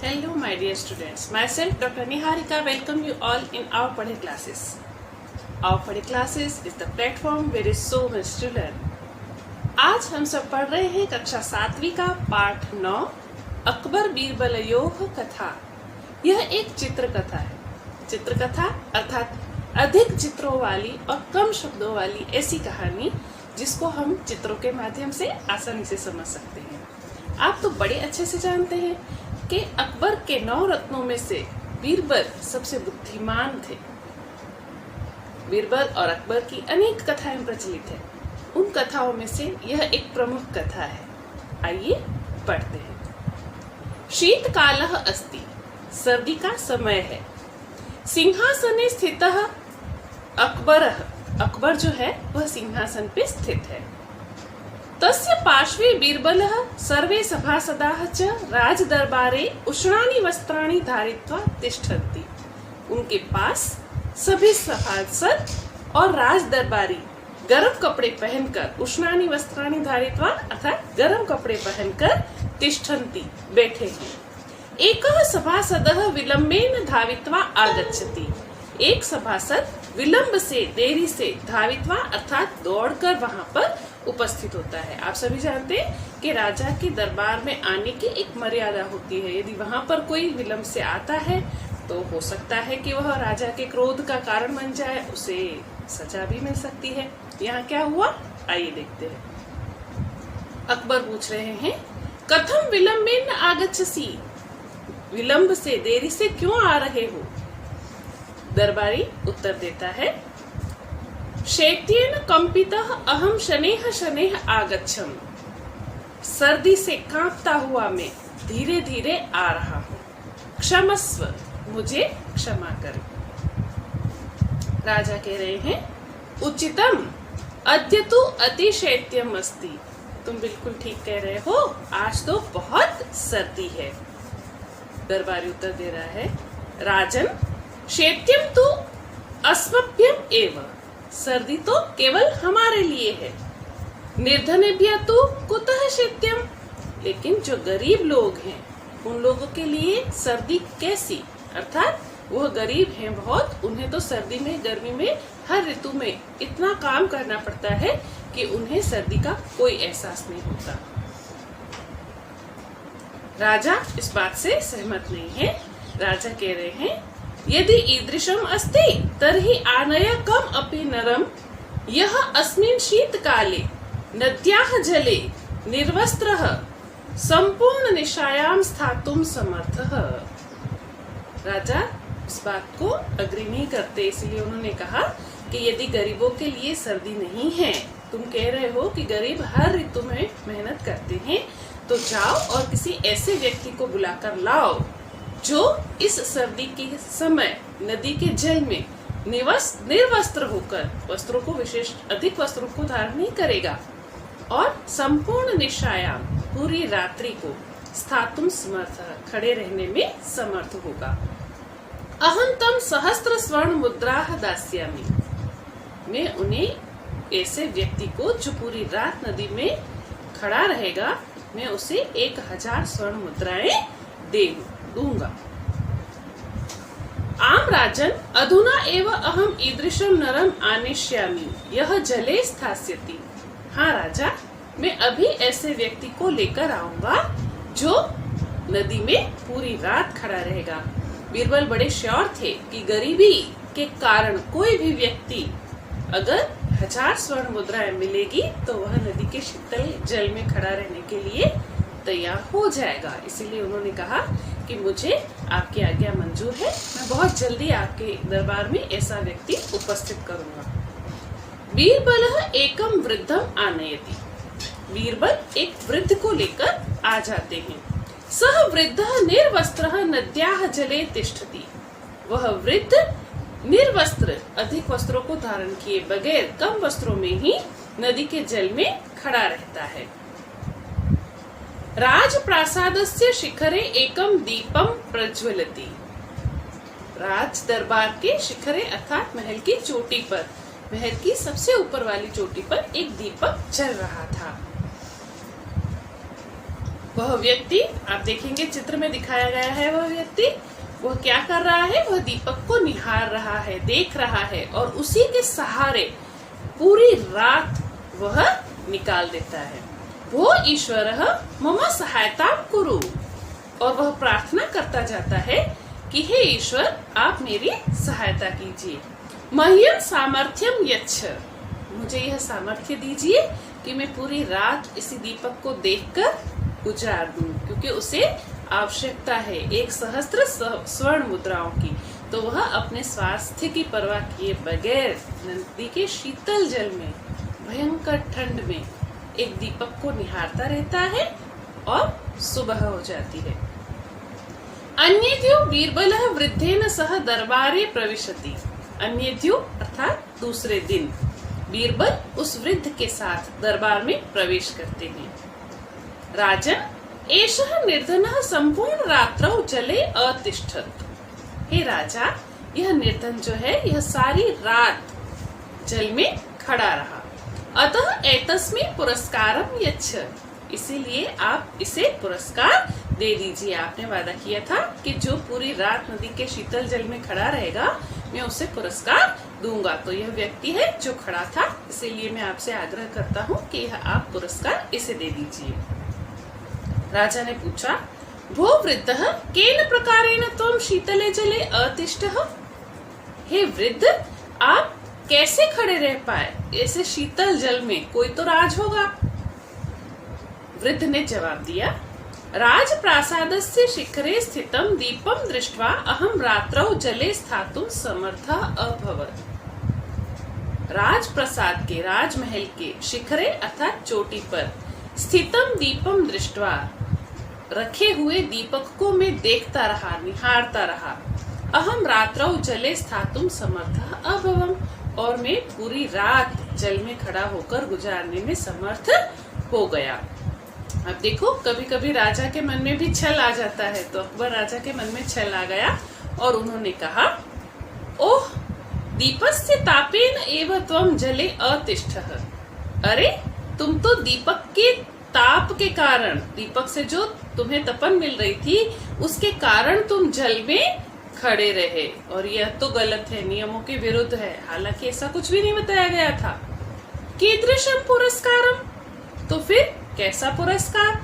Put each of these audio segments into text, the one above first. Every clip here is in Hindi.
Hello my dear students, myself Dr. Niharika welcome you all in our Padhe classes. Our Padhe classes is the platform where is so much to learn. आज हम सब पढ़ रहे हैं कक्षा 7वीं का पाठ 9 अकबर बीरबल योग कथा। यह एक चित्र कथा है। चित्र कथा अर्थात अधिक चित्रों वाली और कम शब्दों वाली ऐसी कहानी जिसको हम चित्रों के माध्यम से आसानी से समझ सकते हैं। आप तो बड़े अच्छे से जानते हैं कि अकबर के 9 रत्नों में से बीरबल सबसे बुद्धिमान थे। बीरबल और अकबर की अनेक कथाएं प्रचलित हैं। उन कथाओं में से यह एक प्रमुख कथा है। आइए पढ़ते हैं। शीतकालः अस्ति, सर्दी का समय है। सिंहासने स्थितः अकबरः, अकबर जो है वह सिंहासन पे स्थित है। तस्य पार्श्वे बीरबलः सर्वे सभासदाः च राजदरबारे उष्णानि वस्त्राणि धारित्वा तिष्ठन्ति। उनके पास सभी सभासद और राजदरबारी गरम कपड़े पहनकर उष्णानि वस्त्राणि धारित्वा अर्थात गरम कपड़े पहनकर तिष्ठन्ति बैठे हैं। एकः सभासदः विलम्बेन धावित्वा आगच्छति। एक सभासद विलंब से देरी से धावित्वा अर्थात दौड़कर वहां पर उपस्थित होता है। आप सभी जानते हैं कि राजा के दरबार में आने की एक मर्यादा होती है। यदि वहां पर कोई विलंब से आता है तो हो सकता है कि वह राजा के क्रोध का कारण बन जाए, उसे सजा भी मिल सकती है। यहाँ क्या हुआ आइए देखते हैं। अकबर पूछ रहे हैं कथम विलंबेन आगच्छसि, विलंब से देरी से क्यों आ रहे हो। दरबारी उत्तर देता है शैत्येन कंपितः अहम शनेह शनेह आगच्छम, सर्दी से कांपता हुआ मैं धीरे धीरे आ रहा हूँ, क्षमस्व, मुझे क्षमा करें। राजा कह रहे हैं उचितम अद्य तु अति शैत्यम अस्ति, तुम बिल्कुल ठीक कह रहे हो, आज तो बहुत सर्दी है। दरबारी उत्तर दे रहा है राजन शैत्यम तो अस्मभ्यम एव, सर्दी तो केवल हमारे लिए है। निर्धनेभ्यः तो कुतः शैत्यम, लेकिन जो गरीब लोग हैं उन लोगों के लिए सर्दी कैसी, अर्थात वह गरीब हैं बहुत, उन्हें तो सर्दी में गर्मी में हर ऋतु में इतना काम करना पड़ता है कि उन्हें सर्दी का कोई एहसास नहीं होता। राजा इस बात से सहमत नहीं है। राजा कह रहे हैं यदि ईदृशम अस्ति तर्हि आनय कम अपि नरम यह अस्मिन् शीतकाले नद्याः जले निर्वस्त्रः संपूर्ण निशायां स्थातुं समर्थः। राजा इस बात को अग्री नहीं करते, इसलिए उन्होंने कहा कि यदि गरीबों के लिए सर्दी नहीं है, तुम कह रहे हो कि गरीब हर ऋतु में मेहनत करते हैं, तो जाओ और किसी ऐसे व्यक्ति को बुलाकर लाओ जो इस सर्दी के समय नदी के जल में निर्वस्त्र होकर, वस्त्रों को विशेष अधिक वस्त्रों को धारण नहीं करेगा, और संपूर्ण निशायाम पूरी रात्रि को स्थातुम समर्थ, खड़े रहने में समर्थ होगा। अहं तम सहस्त्र स्वर्ण मुद्राः दास्यामि, मैं उन्हें ऐसे व्यक्ति को जो पूरी रात नदी में खड़ा रहेगा, मैं उसे 1000 स्वर्ण मुद्राएं दूंगा। आम राजन अधुना एव अहम ईदृशम नरम आनेष्यामि यह जले स्थास्यति। हाँ राजा, मैं अभी ऐसे व्यक्ति को लेकर आऊंगा जो नदी में पूरी रात खड़ा रहेगा। बीरबल बड़े श्योर थे कि गरीबी के कारण कोई भी व्यक्ति अगर 1000 स्वर्ण मुद्राएं मिलेगी तो वह नदी के शीतल जल में खड़ा रहने के लिए तैयार हो जाएगा। इसीलिए उन्होंने कहा कि मुझे आपकी आज्ञा मंजूर है, मैं बहुत जल्दी आपके दरबार में ऐसा व्यक्ति उपस्थित करूंगा। बीरबलः एकम वृद्धम आनयति, बीरबल एक वृद्ध को लेकर आ जाते हैं। सह वृद्धः निर्वस्त्रः नद्याः जले तिष्ठति, वह वृद्ध निर्वस्त्र अधिक वस्त्रों को धारण किए बगैर कम वस्त्रों में ही नदी के जल में खड़ा रहता है। राजप्रासादस्य शिखरे एकम दीपम प्रज्वलति, राज दरबार के शिखरे अर्थात महल की चोटी पर, महल की सबसे ऊपर वाली चोटी पर एक दीपक जल रहा था। वह व्यक्ति, आप देखेंगे चित्र में दिखाया गया है, वह व्यक्ति वह क्या कर रहा है, वह दीपक को निहार रहा है, देख रहा है और उसी के सहारे पूरी रात वह निकाल देता है। वो ईश्वरः मम सहायतां कुरु, और वह प्रार्थना करता जाता है कि हे ईश्वर आप मेरी सहायता कीजिए। मह्यं सामर्थ्यं यच्छ, मुझे यह सामर्थ्य दीजिए कि मैं पूरी रात इसी दीपक को देखकर गुजार दूं, क्योंकि उसे आवश्यकता है 1,000 स्वर्ण मुद्राओं की। तो वह अपने स्वास्थ्य की परवाह किए बगैर नदी के शीतल जल में भयंकर ठंड में एक दीपक को निहारता रहता है और सुबह हो जाती है। अन्येद्यो बीरबलः वृद्धेन सह दरबारे प्रविशति, अन्येद्यो अर्थात दूसरे दिन बीरबल उस वृद्ध के साथ दरबार में प्रवेश करते हैं। राजन एषः निर्धनः संपूर्ण रात्रौ जले अतिष्ठत्, हे राजा यह निर्धन जो है यह सारी रात जल में खड़ा रहा। अतः एतस्मै पुरस्कारं यच्छ, इसीलिए आप इसे पुरस्कार दे दीजिए। आपने वादा किया था कि जो पूरी रात नदी के शीतल जल में खड़ा रहेगा मैं उसे पुरस्कार दूंगा। तो यह व्यक्ति है जो खड़ा था, इसीलिए मैं आपसे आग्रह करता हूँ कि यह आप पुरस्कार इसे दे दीजिए। राजा ने पूछा, भो वृद्धः केन प्रकारेण त्वं शीतले जले अतिष्ठः, हे वृद्ध आप कैसे खड़े रह पाए ऐसे शीतल जल में, कोई तो राज होगा। वृद्ध ने जवाब दिया, राजप्रासादस्य शिखरे स्थितं दीपं दृष्ट्वा अहं रात्रौ जले स्थातुं समर्थः अभवत्। राजप्रासाद के, राजमहल के शिखरे अर्थात चोटी पर स्थितम दीपम दृष्ट्वा, रखे हुए दीपक को मैं देखता रहा, निहारता रहा। अहम रात्रौ जले स्थातुं समर्थः अभवम्, और मैं पूरी रात जल में खड़ा होकर गुजारने में समर्थ हो गया। अब देखो कभी कभी राजा के मन में भी छल आ जाता है, तो अकबर राजा के मन में छल आ गया और उन्होंने कहा, ओह दीपस्य तापेन एव त्वं जले अतिष्ठः, अरे तुम तो दीपक के ताप के कारण, दीपक से जो तुम्हें तपन मिल रही थी उसके कारण तुम जल में खड़े रहे, और यह तो गलत है, नियमों के विरुद्ध है। हालांकि ऐसा कुछ भी नहीं बताया गया था। कीदृशं पुरस्कारम, तो फिर कैसा पुरस्कार।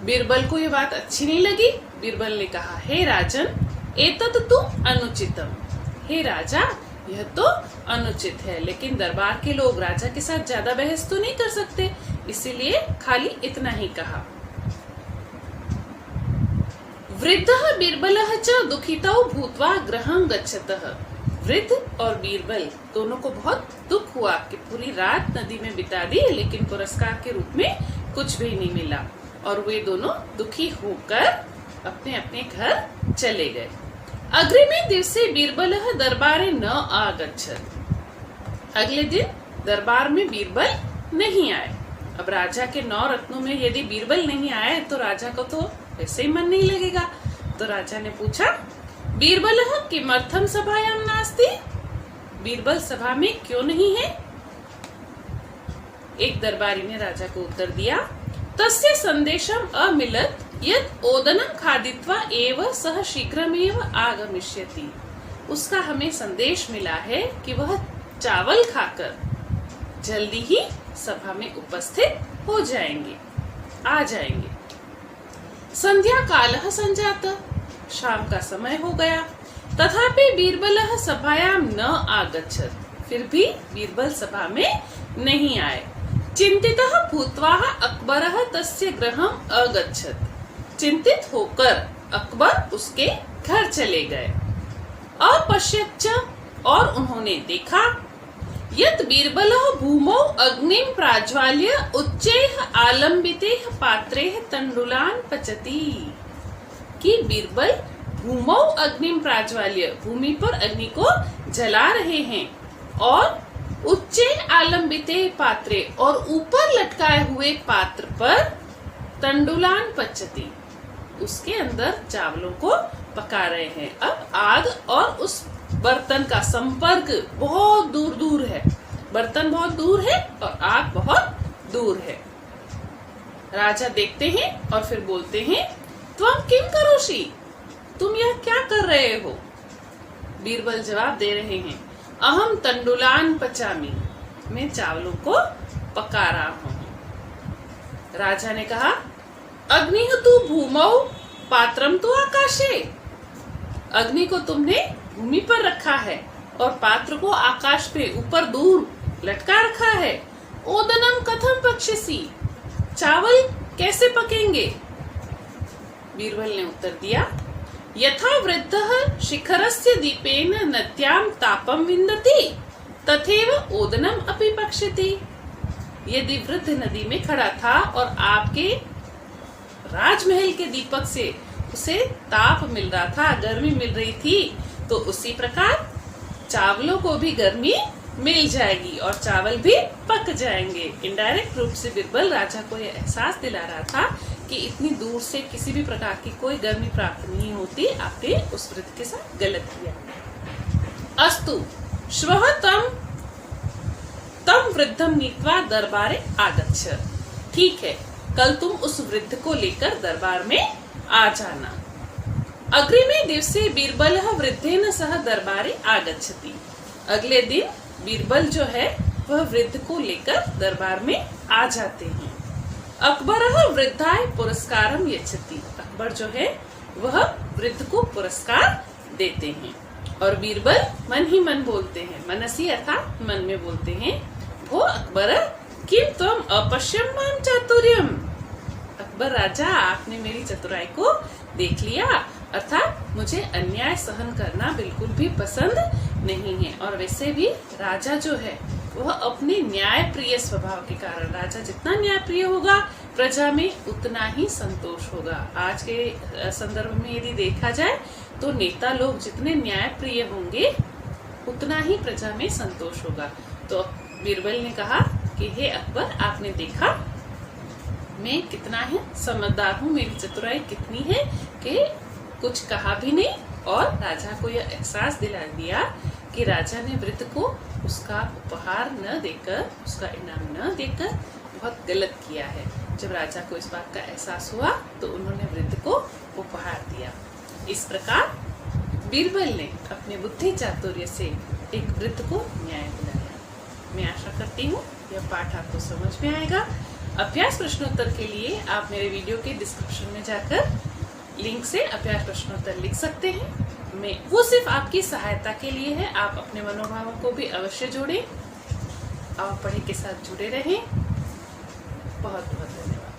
बीरबल को यह बात अच्छी नहीं लगी। बीरबल ने कहा, हे राजन एतत् तु अनुचितम, हे राजा यह तो अनुचित है, लेकिन दरबार के लोग राजा के साथ ज्यादा बहस तो नहीं कर सकते, इसीलिए खाली इतना ही कहा। वृद्धः बीरबलः च दुखितौ भूत्वा गृहं गच्छतः, वृद्ध और बीरबल दोनों को बहुत दुख हुआ कि पूरी रात नदी में बिता दी लेकिन पुरस्कार के रूप में कुछ भी नहीं मिला, और वे दोनों दुखी होकर अपने अपने घर चले गए। अग्रिमे दिवसे बीरबलः दरबारे न आगच्छत्, अगले दिन दरबार में बीरबल नहीं आए। अब राजा के 9 रत्नों में यदि बीरबल नहीं आए तो राजा को तो वैसे ही मन नहीं लगेगा। तो राजा ने पूछा, बीरबलः किमर्थं सभायां नास्ति, बीरबल सभा में क्यों नहीं है। एक दरबारी ने राजा को उत्तर दिया, तस्य संदेशम अमिलत् यत् ओदनं खादित्वा एव सह शीघ्रमेव आगमिष्यति, उसका हमें संदेश मिला है कि वह चावल खाकर जल्दी ही सभा में उपस्थित हो जाएंगे, आ जाएंगे। संध्या कालः संजात, शाम का समय हो गया। तथापि बीरबलः सभायां न आगच्छत्, फिर भी बीरबल सभा में नहीं आए। चिंतितः भूत्वा अकबरः तस्य गृहम् अगच्छत्, चिंतित होकर अकबर उसके घर चले गए। अपश्यच्च, और उन्होंने देखा, यत् बीरबलः भूमौ अग्निं प्राज्वाल्य उच्चैः आलम्बितैः पात्रैः तण्डुलान् पचति, कि बीरबल भूमौ अग्निं प्राज्वाल्य, भूमि पर अग्नि को जला रहे हैं, और उच्चैः आलम्बिते पात्रे, और ऊपर लटकाए हुए पात्र पर तण्डुलान् पचति, उसके अंदर चावलों को पका रहे हैं। अब आग और उस बर्तन का संपर्क बहुत दूर दूर है, बर्तन बहुत दूर है और आग बहुत दूर है। राजा देखते हैं और फिर बोलते हैं, त्वं किम करोषि, तुम यह क्या कर रहे हो। बीरबल जवाब दे रहे हैं, अहम तंडुलान पचामी, मैं चावलों को पका रहा हूँ। राजा ने कहा, अग्निः तु भूमौ पात्रम तु आकाशे, अग्नि को तुमने भूमि पर रखा है और पात्र को आकाश पे ऊपर दूर लटका रखा है। ओदनम कथम पक्षसी, चावल कैसे पकेंगे। बीरबल ने उत्तर दिया, यथा वृद्धः शिखरस्य दीपेन नद्यां तापम विन्दति तथैव ओदनम अपि पक्ष्यति। यदि वृद्ध नदी में खड़ा था और आपके राजमहल के दीपक से उसे ताप मिल रहा था, गर्मी मिल रही थी, तो उसी प्रकार चावलों को भी गर्मी मिल जाएगी और चावल भी पक जाएंगे। इनडायरेक्ट रूप से बीरबल राजा को यह एहसास दिला रहा था कि इतनी दूर से किसी भी प्रकार की कोई गर्मी प्राप्त नहीं होती, आपने उस वृद्ध के साथ गलत किया। अस्तु श्वः तम वृद्धम नीत्वा दरबारे आगच्छ, ठीक है, कल तुम उस वृद्ध को लेकर दरबार में आ जाना। अग्रिमे दिवसे बीरबलः वृद्धेन सह दरबारे आगच्छति, अगले दिन बीरबल जो है वह वृद्ध को लेकर दरबार में आ जाते हैं। अकबरः वृद्धाय पुरस्कारम यच्छति, अकबर जो है वह वृद्ध को पुरस्कार देते हैं। और बीरबल मन ही मन बोलते हैं, मनसी अर्थात मन में बोलते हैं, भो अकबर किम त्वम अपश्यम माम चातुर्यम, अकबर राजा आपने मेरी चतुराई को देख लिया, अर्थात मुझे अन्याय सहन करना बिल्कुल भी पसंद नहीं है। और वैसे भी राजा जो है वह अपने न्याय प्रिय स्वभाव के कारण, राजा जितना न्याय प्रिय होगा प्रजा में उतना ही संतोष होगा। आज के संदर्भ में यदि देखा जाए तो नेता लोग जितने न्याय प्रिय होंगे उतना ही प्रजा में संतोष होगा। तो बीरबल ने कहा कि हे अकबर, आपने देखा मैं कितना ही समझदार हूँ, मेरी चतुराई कितनी है कि कुछ कहा भी नहीं और राजा को यह एहसास दिला दिया कि राजा ने वृद्ध को उसका उपहार न देकर, उसका इनाम न देकर बहुत गलत किया है। जब राजा को इस बात का एहसास हुआ तो उन्होंने वृद्ध को उपहार दिया। इस प्रकार बीरबल ने अपने बुद्धि चातुर्य से एक वृद्ध को न्याय दिलाया। मैं आशा करती हूँ यह पाठ आपको समझ में आएगा। अभ्यास प्रश्नोत्तर के लिए आप मेरे वीडियो के डिस्क्रिप्शन में जाकर लिंक से अभ्यास प्रश्नोत्तर लिख सकते हैं। वो सिर्फ आपकी सहायता के लिए है, आप अपने मनोभावों को भी अवश्य जोड़ें। आप पढ़े के साथ जुड़े रहें। बहुत बहुत धन्यवाद।